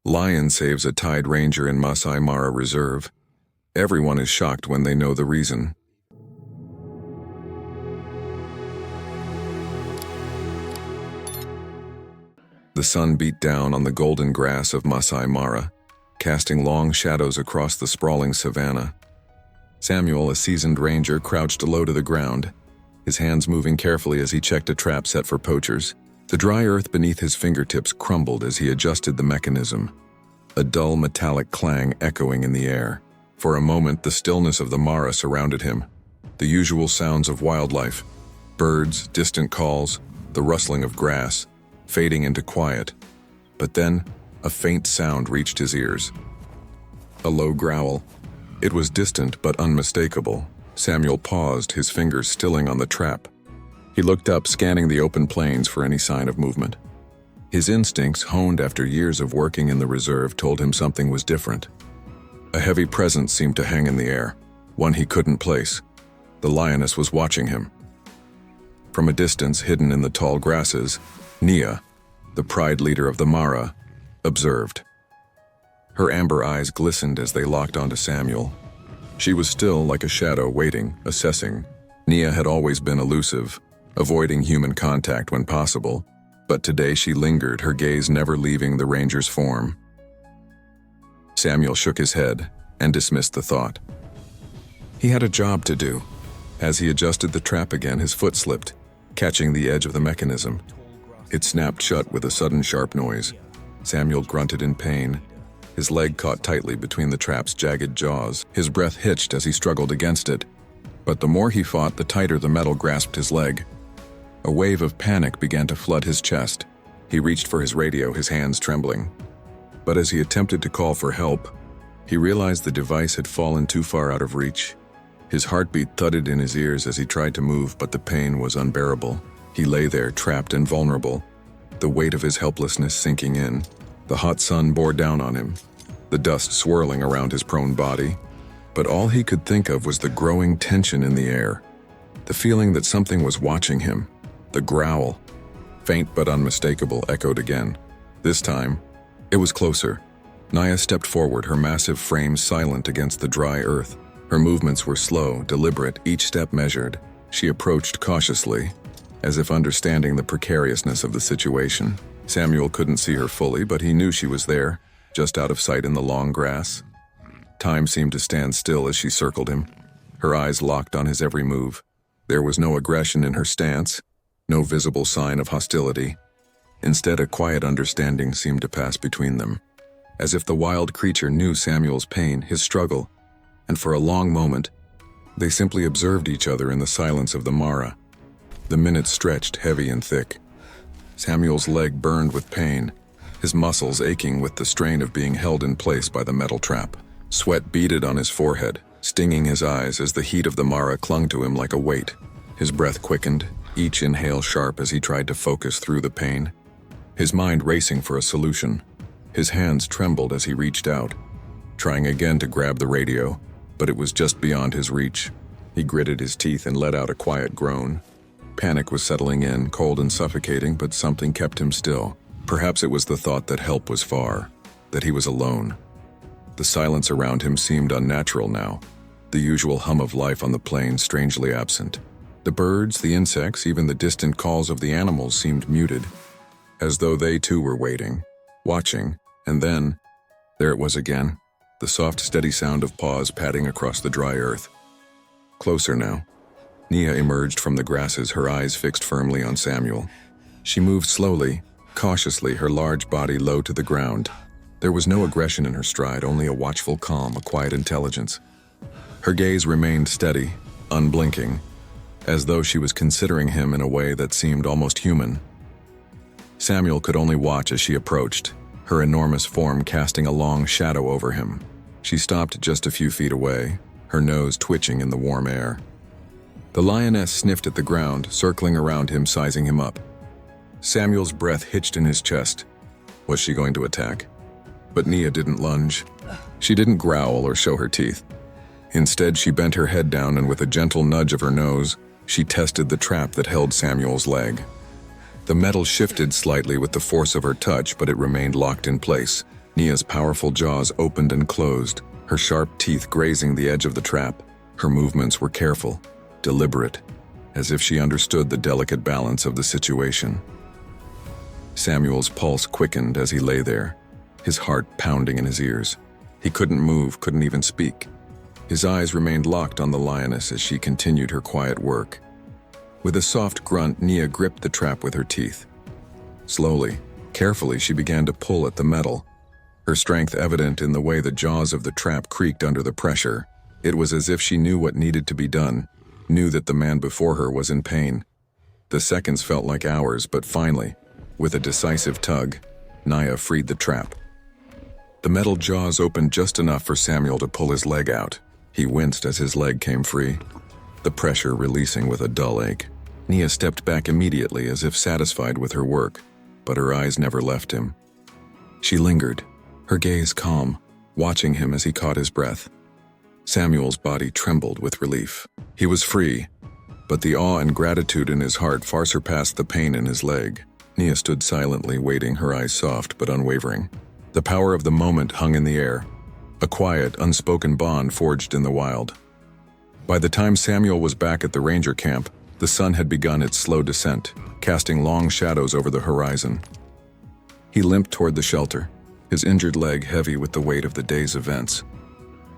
Lion saves a tied ranger in Maasai Mara Reserve. Everyone is shocked when they know the reason. The sun beat down on the golden grass of Maasai Mara, casting long shadows across the sprawling savanna. Samuel, a seasoned ranger, crouched low to the ground, his hands moving carefully as he checked a trap set for poachers. The dry earth beneath his fingertips crumbled as he adjusted the mechanism, a dull metallic clang echoing in the air. For a moment, the stillness of the Mara surrounded him. The usual sounds of wildlife, birds, distant calls, the rustling of grass, fading into quiet. But then, a faint sound reached his ears. A low growl. It was distant but unmistakable. Samuel paused, his fingers stilling on the trap. He looked up, scanning the open plains for any sign of movement. His instincts, honed after years of working in the reserve, told him something was different. A heavy presence seemed to hang in the air, one he couldn't place. The lioness was watching him. From a distance, hidden in the tall grasses, Nia, the pride leader of the Mara, observed. Her amber eyes glistened as they locked onto Samuel. She was still like a shadow, waiting, assessing. Nia had always been elusive, avoiding human contact when possible, but today she lingered, her gaze never leaving the ranger's form. Samuel shook his head and dismissed the thought. He had a job to do. As he adjusted the trap again, his foot slipped, catching the edge of the mechanism. It snapped shut with a sudden sharp noise. Samuel grunted in pain. His leg caught tightly between the trap's jagged jaws. His breath hitched as he struggled against it. But the more he fought, the tighter the metal grasped his leg. A wave of panic began to flood his chest. He reached for his radio, his hands trembling. But as he attempted to call for help, he realized the device had fallen too far out of reach. His heartbeat thudded in his ears as he tried to move, but the pain was unbearable. He lay there, trapped and vulnerable, the weight of his helplessness sinking in. The hot sun bore down on him, the dust swirling around his prone body. But all he could think of was the growing tension in the air, the feeling that something was watching him. The growl, faint but unmistakable, echoed again. This time, it was closer. Nia stepped forward, her massive frame silent against the dry earth. Her movements were slow, deliberate, each step measured. She approached cautiously, as if understanding the precariousness of the situation. Samuel couldn't see her fully, but he knew she was there, just out of sight in the long grass. Time seemed to stand still as she circled him, her eyes locked on his every move. There was no aggression in her stance, no visible sign of hostility. Instead, a quiet understanding seemed to pass between them, as if the wild creature knew Samuel's pain, his struggle, and for a long moment, they simply observed each other in the silence of the Mara. The minutes stretched, heavy and thick. Samuel's leg burned with pain, his muscles aching with the strain of being held in place by the metal trap. Sweat beaded on his forehead, stinging his eyes as the heat of the Mara clung to him like a weight. His breath quickened, each inhale sharp as he tried to focus through the pain. His mind racing for a solution. His hands trembled as he reached out, trying again to grab the radio, but it was just beyond his reach. He gritted his teeth and let out a quiet groan. Panic was settling in, cold and suffocating, but something kept him still. Perhaps it was the thought that help was far, that he was alone. The silence around him seemed unnatural now, the usual hum of life on the plain strangely absent. The birds, the insects, even the distant calls of the animals seemed muted, as though they too were waiting, watching, and then, there it was again, the soft, steady sound of paws padding across the dry earth. Closer now. Nia emerged from the grasses, her eyes fixed firmly on Samuel. She moved slowly, cautiously, her large body low to the ground. There was no aggression in her stride, only a watchful calm, a quiet intelligence. Her gaze remained steady, unblinking, as though she was considering him in a way that seemed almost human. Samuel could only watch as she approached, her enormous form casting a long shadow over him. She stopped just a few feet away, her nose twitching in the warm air. The lioness sniffed at the ground, circling around him, sizing him up. Samuel's breath hitched in his chest. Was she going to attack? But Nia didn't lunge. She didn't growl or show her teeth. Instead, she bent her head down and with a gentle nudge of her nose, she tested the trap that held Samuel's leg. The metal shifted slightly with the force of her touch, but it remained locked in place. Nia's powerful jaws opened and closed, her sharp teeth grazing the edge of the trap. Her movements were careful, deliberate, as if she understood the delicate balance of the situation. Samuel's pulse quickened as he lay there, his heart pounding in his ears. He couldn't move, couldn't even speak. His eyes remained locked on the lioness as she continued her quiet work. With a soft grunt, Nia gripped the trap with her teeth. Slowly, carefully, she began to pull at the metal, her strength evident in the way the jaws of the trap creaked under the pressure. It was as if she knew what needed to be done, knew that the man before her was in pain. The seconds felt like hours, but finally, with a decisive tug, Nia freed the trap. The metal jaws opened just enough for Samuel to pull his leg out. He winced as his leg came free, the pressure releasing with a dull ache. Nia stepped back immediately as if satisfied with her work, but her eyes never left him. She lingered, her gaze calm, watching him as he caught his breath. Samuel's body trembled with relief. He was free, but the awe and gratitude in his heart far surpassed the pain in his leg. Nia stood silently, waiting, her eyes soft but unwavering. The power of the moment hung in the air, a quiet, unspoken bond forged in the wild. By the time Samuel was back at the ranger camp, the sun had begun its slow descent, casting long shadows over the horizon. He limped toward the shelter, his injured leg heavy with the weight of the day's events.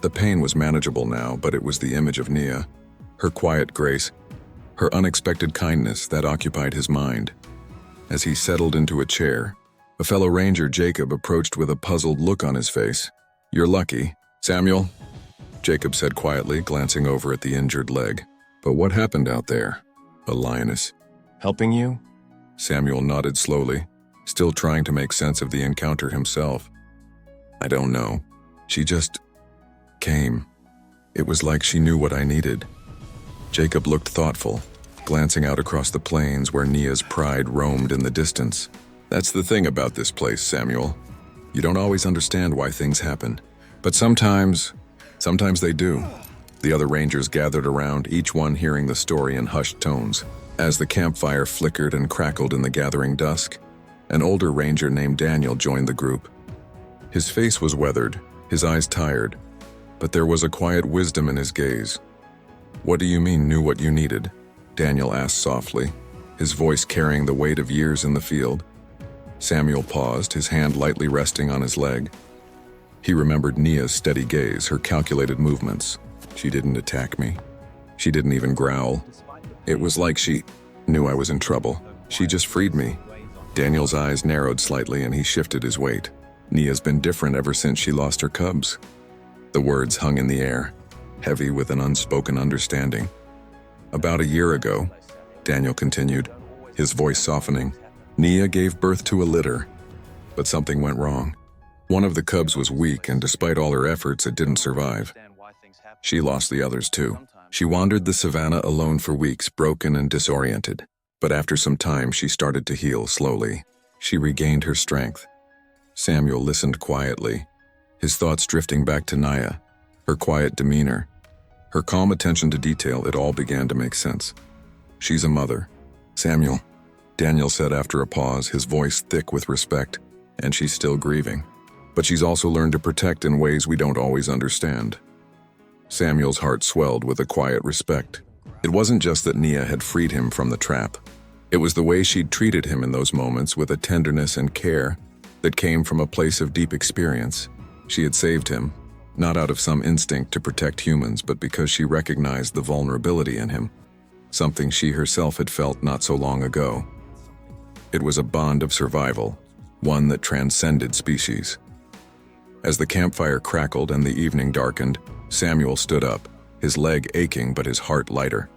The pain was manageable now, but it was the image of Nia, her quiet grace, her unexpected kindness that occupied his mind. As he settled into a chair, a fellow ranger, Jacob, approached with a puzzled look on his face. "You're lucky, Samuel," Jacob said quietly, glancing over at the injured leg. "But what happened out there?" "A lioness." "Helping you?" Samuel nodded slowly, still trying to make sense of the encounter himself. "I don't know. She just came. It was like she knew what I needed." Jacob looked thoughtful, glancing out across the plains where Nia's pride roamed in the distance. "That's the thing about this place, Samuel. You don't always understand why things happen. But sometimes they do." The other rangers gathered around, each one hearing the story in hushed tones. As the campfire flickered and crackled in the gathering dusk, an older ranger named Daniel joined the group. His face was weathered, his eyes tired, but there was a quiet wisdom in his gaze. "What do you mean, knew what you needed?" Daniel asked softly, his voice carrying the weight of years in the field. Samuel paused, his hand lightly resting on his leg. He remembered Nia's steady gaze, her calculated movements. She didn't attack me. She didn't even growl. It was like she knew I was in trouble. She just freed me. Daniel's eyes narrowed slightly and he shifted his weight. "Nia's been different ever since she lost her cubs." The words hung in the air, heavy with an unspoken understanding. "About a year ago," Daniel continued, his voice softening, "Nia gave birth to a litter, but something went wrong. One of the cubs was weak, and despite all her efforts, it didn't survive. She lost the others too. She wandered the savannah alone for weeks, broken and disoriented. But after some time, she started to heal slowly. She regained her strength." Samuel listened quietly, his thoughts drifting back to Nia, her quiet demeanor, her calm attention to detail. It all began to make sense. "She's a mother, Samuel," Daniel said after a pause, his voice thick with respect, "and she's still grieving. But she's also learned to protect in ways we don't always understand." Samuel's heart swelled with a quiet respect. It wasn't just that Nia had freed him from the trap. It was the way she'd treated him in those moments with a tenderness and care that came from a place of deep experience. She had saved him, not out of some instinct to protect humans, but because she recognized the vulnerability in him, something she herself had felt not so long ago. It was a bond of survival, one that transcended species. As the campfire crackled and the evening darkened, Samuel stood up, his leg aching but his heart lighter.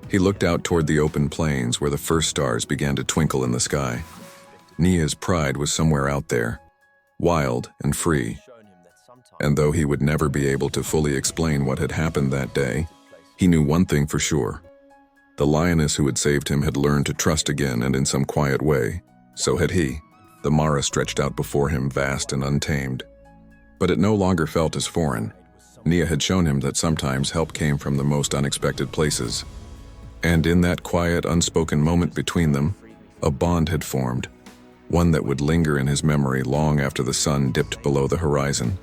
He looked out toward the open plains where the first stars began to twinkle in the sky. Nia's pride was somewhere out there, wild and free. And though he would never be able to fully explain what had happened that day, he knew one thing for sure. The lioness who had saved him had learned to trust again, and in some quiet way, so had he. The Mara stretched out before him, vast and untamed. But it no longer felt as foreign. Nia had shown him that sometimes help came from the most unexpected places. And in that quiet, unspoken moment between them, a bond had formed, one that would linger in his memory long after the sun dipped below the horizon.